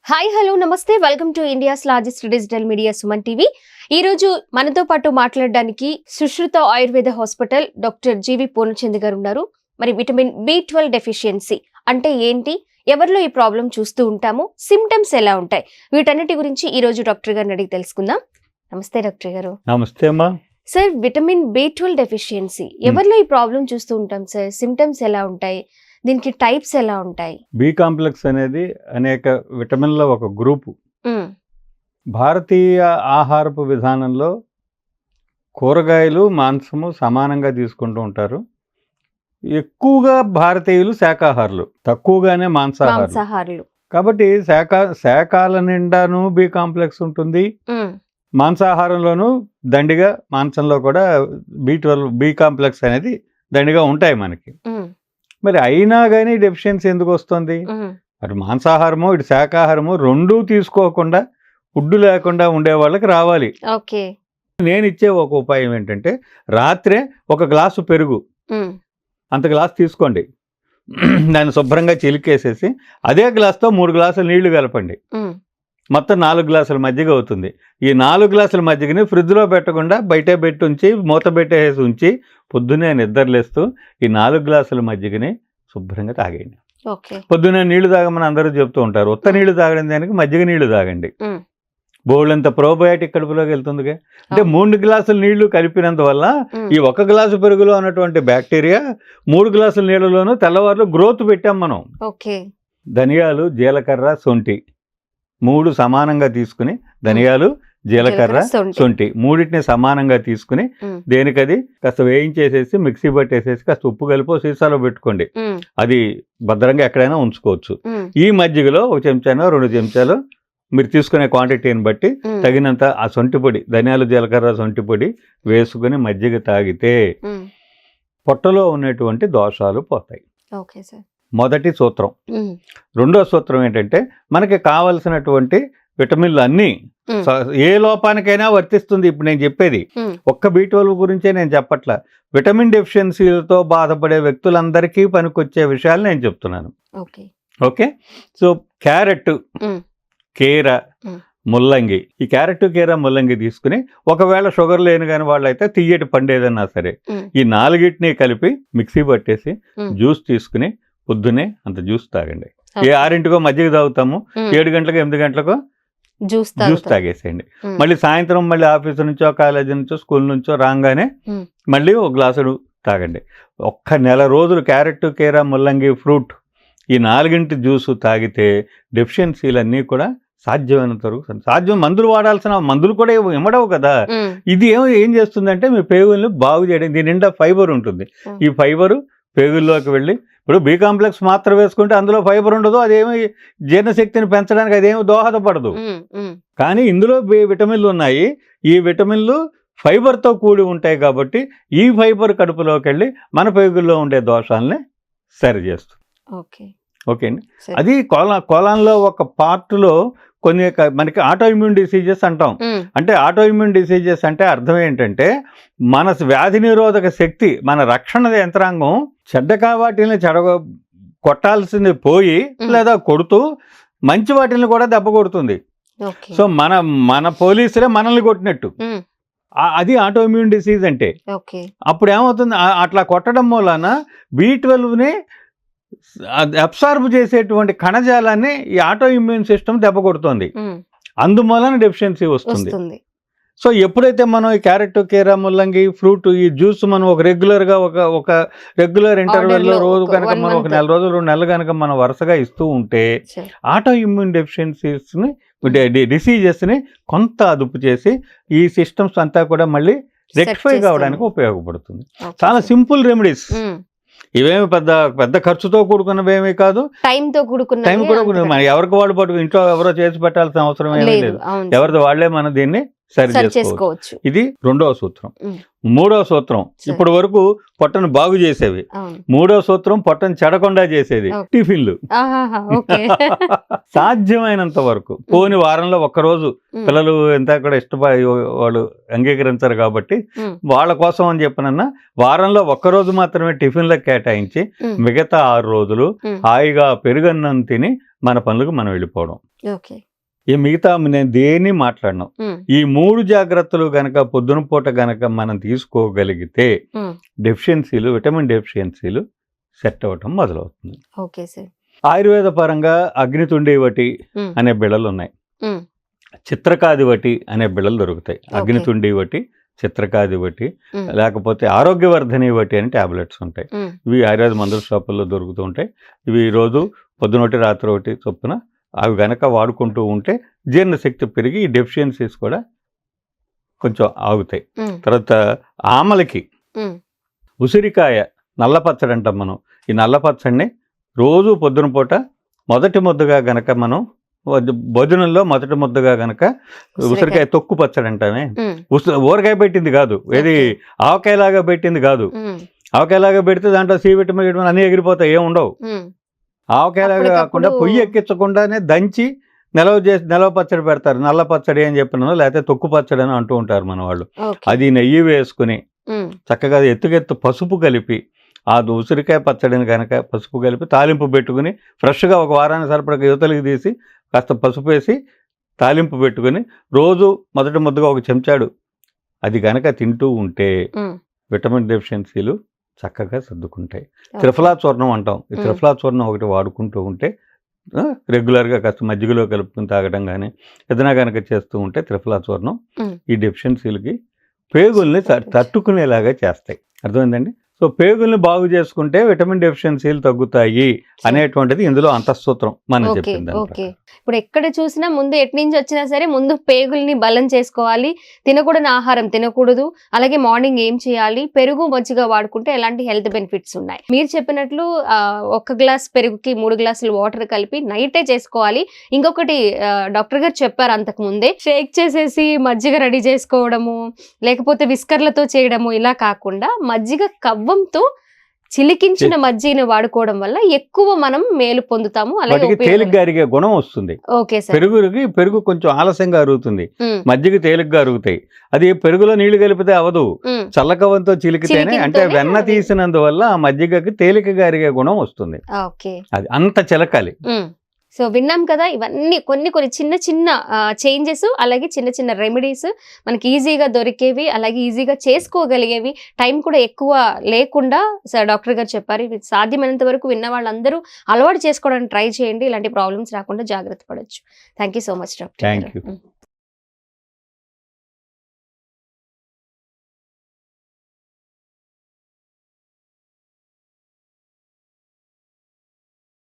Hi hello నమస్తే welcome to India's largest digital media Suman TV. ఈ రోజు మనతో పాటు మాట్లాడడానికి సుశ్రుత ఆయుర్వేద హాస్పిటల్ డాక్టర్ జీవి పూర్ణచంద్ గారు ఉన్నారు. మరి విటమిన్ B12 డెఫిషియన్సీ అంటే ఏంటి, ఎవరిలో ఈ ప్రాబ్లం చూస్తూ ఉంటాము, సిమ్టమ్స్ ఎలా ఉంటాయి, వీటన్నిటి గురించి ఈ రోజు డాక్టర్ గారిని అడిగి తెలుసుకుందాం. నమస్తే డాక్టర్ గారు. నమస్తే అమ్మా. సార్, విటమిన్ B12 డెఫిషియన్సీ ఎవరిలో ఈ ప్రాబ్లం చూస్తూ ఉంటాం సార్, సిమ్టమ్స్ ఎలా ఉంటాయి, దీనికి టైప్స్ ఎలా ఉంటాయి? బి కాంప్లెక్స్ అనేది అనేక విటమిన్ల ఒక గ్రూపు. భారతీయ ఆహారపు విధానంలో కూరగాయలు మాంసము సమానంగా తీసుకుంటూ ఉంటారు. ఎక్కువగా భారతీయులు శాకాహారులు, తక్కువగానే మాంసాహారులు. కాబట్టి శాకాల నిండాను బి కాంప్లెక్స్ ఉంటుంది. మాంసాహారంలోనూ దండిగా, మాంసంలో కూడా B12 బి కాంప్లెక్స్ అనేది దండిగా ఉంటాయి మనకి. మరి అయినా కానీ డెఫిషియన్సీ ఎందుకు వస్తుంది? అటు మాంసాహారము ఇటు శాకాహారము రెండూ తీసుకోకుండా, ఫుడ్ లేకుండా ఉండే వాళ్ళకి రావాలి. నేను ఇచ్చే ఒక ఉపాయం ఏంటంటే, రాత్రే ఒక గ్లాసు పెరుగు అంత గ్లాస్ తీసుకోండి, దాన్ని శుభ్రంగా చిలికేసేసి అదే గ్లాస్తో 3 గ్లాసులు నీళ్లు కలపండి. మొత్తం 4 గ్లాసుల మజ్జిగ అవుతుంది. ఈ 4 గ్లాసుల మజ్జిగని ఫ్రిడ్జ్లో పెట్టకుండా బయటే పెట్టి ఉంచి, మూత పెట్టేసి ఉంచి, పొద్దున్నే నిద్రలేస్తూ ఈ 4 గ్లాసుల మజ్జిగని శుభ్రంగా తాగేయండి. పొద్దున్నే నీళ్లు తాగమని అందరూ చెప్తూ ఉంటారు. ఉత్త నీళ్లు తాగడం దానికి మజ్జిగ నీళ్లు తాగండి. బోళ్ళంత ప్రోబయాటిక్ కడుపులోకి వెళ్తుందిగా. అంటే 3 గ్లాసుల నీళ్లు కలిపినందువల్ల ఈ 1 గ్లాసు పెరుగులో ఉన్నటువంటి బ్యాక్టీరియా 3 గ్లాసుల నీళ్లలోనూ తెల్లవారులు గ్రోత్ పెట్టాం మనం. ధనియాలు, జీలకర్ర, శొంఠి 3 సమానంగా తీసుకుని, ధనియాలు, జీలకర్ర, శొంఠి మూడింటిని సమానంగా తీసుకుని, దేనికది కాస్త వేయించేసేసి మిక్సీ పట్టేసేసి కాస్త ఉప్పు కలిపి సీసాలో పెట్టుకోండి. అది భద్రంగా ఎక్కడైనా ఉంచుకోవచ్చు. ఈ మజ్జిగలో 1 చెంచానో 2 చెంచాలు మీరు తీసుకునే క్వాంటిటీని బట్టి తగినంత ఆ శొంఠి పొడి, ధనియాలు, జీలకర్ర, శొంఠి పొడి వేసుకుని మజ్జిగ తాగితే పొట్టలో ఉన్నటువంటి దోషాలు పోతాయి. మొదటి సూత్రం. రెండో సూత్రం ఏంటంటే, మనకి కావలసినటువంటి విటమిన్లు అన్నీ ఏ లోపానికైనా వర్తిస్తుంది. ఇప్పుడు నేను చెప్పేది ఒక్క B12 గురించే నేను చెప్పట్లా, విటమిన్ డెఫిషియన్సీలతో బాధపడే వ్యక్తులందరికీ పనికొచ్చే విషయాలు నేను చెప్తున్నాను. ఓకే. సో క్యారెట్, కీర, ముల్లంగి, ఈ క్యారెట్, కీర, ముల్లంగి తీసుకుని, ఒకవేళ షుగర్ లేని కానీ వాళ్ళైతే తియ్యటి పండు ఏదన్నా సరే, ఈ 4టిని కలిపి మిక్సీ పట్టేసి జ్యూస్ తీసుకుని పొద్దునే అంత జ్యూస్ తాగండి. ఏ 6ంటికో మజ్జిగ తాగుతాము, 7 గంటలకు 8 గంటలకు జ్యూస్ తాగేసేయండి. మళ్ళీ సాయంత్రం మళ్ళీ ఆఫీసు నుంచో, కాలేజీ నుంచో, స్కూల్ నుంచో రాగానే మళ్ళీ 1 గ్లాసు తాగండి. 1 నెల రోజులు క్యారెట్, కీర, ముల్లంగి, ఫ్రూట్ ఈ 4ంటి జ్యూసు తాగితే డెఫిషియన్సీలన్నీ కూడా సాధ్యమైనంత వరకు సాధ్యం. మందులు వాడాల్సిన మందులు కూడా ఇమ్మడవు కదా. ఇది ఏం చేస్తుందంటే మీ పేగుల్ని బాగు చేయడం. దీని నిండా ఫైబర్ ఉంటుంది. ఈ ఫైబరు పేగుల్లోకి వెళ్ళి, ఇప్పుడు బి కాంప్లెక్స్ మాత్ర వేసుకుంటే అందులో ఫైబర్ ఉండదు, అదేమి జీర్ణశక్తిని పెంచడానికి అదేమి దోహదపడదు. కానీ ఇందులో విటమిన్లు ఉన్నాయి. ఈ విటమిన్లు ఫైబర్తో కూడి ఉంటాయి కాబట్టి ఈ ఫైబర్ కడుపులోకి వెళ్ళి మన పేగుల్లో ఉండే దోషాలని సరి చేస్తుంది. ఓకే అండి. అది కోలాన్లో ఒక పార్ట్లో కొన్ని మనకి ఆటో ఇమ్యూన్ డిసీజెస్ అంటాం. అంటే ఆటో ఇమ్యూన్ డిసీజెస్ అంటే అర్థం ఏంటంటే, మన వ్యాధి నిరోధక శక్తి, మన రక్షణ యంత్రాంగం చెడ్డ వాటిని కొట్టాల్సింది పోయి, లేదా కొడుతూ మంచి వాటిని కూడా దెబ్బ కొడుతుంది. సో మన పోలీసులే మనల్ని కొట్టినట్టు అది ఆటో ఇమ్యూన్ డిసీజ్ అంటే. అప్పుడు ఏమవుతుంది, అట్లా కొట్టడం వలన B12ని అబ్సార్బ్ చేసేటువంటి కణజాలాన్ని ఈ ఆటో ఇమ్యూన్ సిస్టమ్ దెబ్బ కొడుతుంది. అందువలన డెఫిషియన్సీ వస్తుంది. సో ఎప్పుడైతే మనం ఈ క్యారెట్, కీర, ముల్లంగి, ఫ్రూట్ ఈ జ్యూస్ మనం ఒక రెగ్యులర్గా ఒక రెగ్యులర్ ఇంటర్వెల్లో రోజు కనుక మనం 1 నెల రోజులు 2 నెలలు కనుక మనం వరుసగా ఇస్తూ ఉంటే ఆటో ఇమ్యూన్ డెఫిషియన్సీస్ని, డిసీజెస్ని కొంత అదుపు చేసి ఈ సిస్టమ్స్ అంతా కూడా మళ్ళీ రెక్టిఫై కావడానికి ఉపయోగపడుతుంది. చాలా సింపుల్ రెమెడీస్. ఇవేమి పెద్ద ఖర్చుతో కూడుకున్నవేమీ కాదు, టైంతో కూడుకున్న మన ఎవరికి వాళ్ళు పట్టుకు ఇంట్లో ఎవరో చేసి పెట్టాల్సిన అవసరం ఏమీ లేదు. ఎవరిది వాళ్లే మనం దీన్ని సరి చేసుకోవచ్చు. ఇది రెండవ సూత్రం. మూడవ సూత్రం ఇప్పటి వరకు పొట్టను బాగు చేసేవి. మూడవ సూత్రం పొట్టను చెడకుండా చేసేది టిఫిన్లు. సాధ్యమైనంత వరకు పోని వారంలో ఒక్కరోజు, పిల్లలు ఎంత కూడా ఇష్టపడి వాళ్ళు అంగీకరించారు కాబట్టి వాళ్ళ కోసం అని చెప్పనన్నా వారంలో ఒక్కరోజు మాత్రమే టిఫిన్లకు కేటాయించి మిగతా 6 రోజులు హాయిగా పెరుగన్నం తిని మన పనులకు మనం వెళ్ళిపోవడం. ఓకే. ఈ మిగతా నేను దేన్ని మాట్లాడను. ఈ 3 జాగ్రత్తలు గనక పొద్దున పూట గనక మనం తీసుకోగలిగితే డెఫిషియన్సీలు, విటమిన్ డెఫిషియన్సీలు సెట్ అవ్వటం మొదలవుతుంది. Okay sir. ఆయుర్వేద పరంగా అగ్నితుండేవటి అనే బిళ్ళలు ఉన్నాయి, చిత్రకాదివటి అనే బిళ్ళలు దొరుకుతాయి. అగ్నితుండేవటి, చిత్రకాదివటి, లేకపోతే ఆరోగ్యవర్ధనివటి అని టాబ్లెట్స్ ఉంటాయి. ఇవి ఆయుర్వేద మందుల షాపుల్లో దొరుకుతూ ఉంటాయి. ఇవి రోజు పొద్దునొకటి రాత్రి ఒకటి చొప్పున అవి గనక వాడుకుంటూ ఉంటే జీర్ణశక్తి పెరిగి ఈ డెఫిషియన్సీస్ కూడా కొంచెం ఆగుతాయి. తర్వాత ఆమలకి ఉసిరికాయ నల్ల పచ్చడి అంటాం మనం. ఈ నల్ల పచ్చడిని రోజు పొద్దున పూట మొదటి ముద్దగా గనక మనం భోజనంలో మొదటి ముద్దగా గనక ఉసిరికాయ తొక్కు పచ్చడి అంటామే. ఊరకాయ పెట్టింది కాదు, ఏది ఆవకాయలాగా పెట్టింది కాదు. ఆవకాయలాగా పెడితే దాంట్లో సి విటమిన్ అన్నీ ఎగిరిపోతాయి, ఏం ఉండవు. ఆవకాయలాగా కాకుండా పొయ్యి ఎక్కించకుండానే దంచి నిలవ పచ్చడి పెడతారు. నల్ల పచ్చడి అని చెప్పినాను, లేకపోతే తొక్కు పచ్చడి అని అంటూ ఉంటారు మన వాళ్ళు. అది నెయ్యి వేసుకుని చక్కగా ఎత్తుకెత్తు పసుపు కలిపి ఆ ఉసిరికాయ పచ్చడిని కనుక పసుపు కలిపి తాలింపు పెట్టుకుని ఫ్రెష్గా ఒక వారానికి సరిపడా యువతలకి తీసి కాస్త పసుపు వేసి తాలింపు పెట్టుకుని రోజు మొదటి ముద్దగా ఒక చెంచాడు అది కనుక తింటూ ఉంటే విటమిన్ డెఫిషియన్సీలు చక్కగా సర్దుకుంటాయి. త్రిఫలా చూర్ణం అంటాం. ఈ త్రిఫలా చూర్ణం ఒకటి వాడుకుంటూ ఉంటే రెగ్యులర్గా కాస్త మజ్జిగలో కలుపుకుని తాగడం కానీ ఏదైనా కనుక చేస్తూ ఉంటే త్రిఫలా చూర్ణం ఈ డెఫిషియన్సీలకి పేగుల్ని తట్టుకునేలాగా చేస్తాయి. అర్థమైందండి? సో పేగుల్ని బాగు చేసుకుంటే విటమిన్ డెఫిషియన్సీలు తగ్గుతాయి అనేటువంటిది ఇందులో అంతఃసూత్రం మనం చెప్పింది. ఓకే. ఇప్పుడు ఎక్కడ చూసినా ముందు ఎటు నుంచి వచ్చినా సరే ముందు పేగుల్ని బలం చేసుకోవాలి, తినకూడని ఆహారం తినకూడదు, అలాగే మార్నింగ్ ఏం చేయాలి, పెరుగు మజ్జిగ వాడుకుంటే ఎలాంటి హెల్త్ బెనిఫిట్స్ ఉన్నాయి. మీరు చెప్పినట్లు 1 గ్లాస్ పెరుగుకి 3 గ్లాసులు వాటర్ కలిపి నైటే చేసుకోవాలి. ఇంకొకటి డాక్టర్ గారు చెప్పారు అంతకు ముందే, షేక్ చేసేసి మజ్జిగ రెడీ చేసుకోవడము, లేకపోతే విస్కర్లతో చేయడము, ఇలా కాకుండా మజ్జిగ కవ్వంతో చిలికించిన మజ్జిగను వాడుకోవడం వల్ల ఎక్కువ మనం మేలు పొందుతాము. అలాగే తేలిగ్గా అరిగే గుణం వస్తుంది. Okay sir. పెరుగు కొంచెం ఆలస్యంగా అరుగుతుంది, మజ్జిగ తేలిగ్గా అరుగుతాయి. అది పెరుగులో నీళ్లు కలిపితే అవదు, చల్లకవంతో చిలికితేనే, అంటే వెన్న తీసినందువల్ల ఆ మజ్జిగకి తేలికగా అరిగే గుణం వస్తుంది. అది అంత చిలకాలి. సో విన్నాం కదా, ఇవన్నీ కొన్ని చిన్న చిన్న చేంజెస్, అలాగే చిన్న చిన్న రెమెడీస్ మనకి ఈజీగా దొరికేవి, అలాగే ఈజీగా చేసుకోగలిగేవి, టైం కూడా ఎక్కువ లేకుండా డాక్టర్ గారు చెప్పారు. ఇవి సాధ్యమైనంత వరకు విన్న వాళ్ళందరూ అలవాటు చేసుకోవడానికి ట్రై చేయండి. ఇలాంటి ప్రాబ్లమ్స్ రాకుండా జాగ్రత్త పడవచ్చు. Thank you so much doctor. Thank you.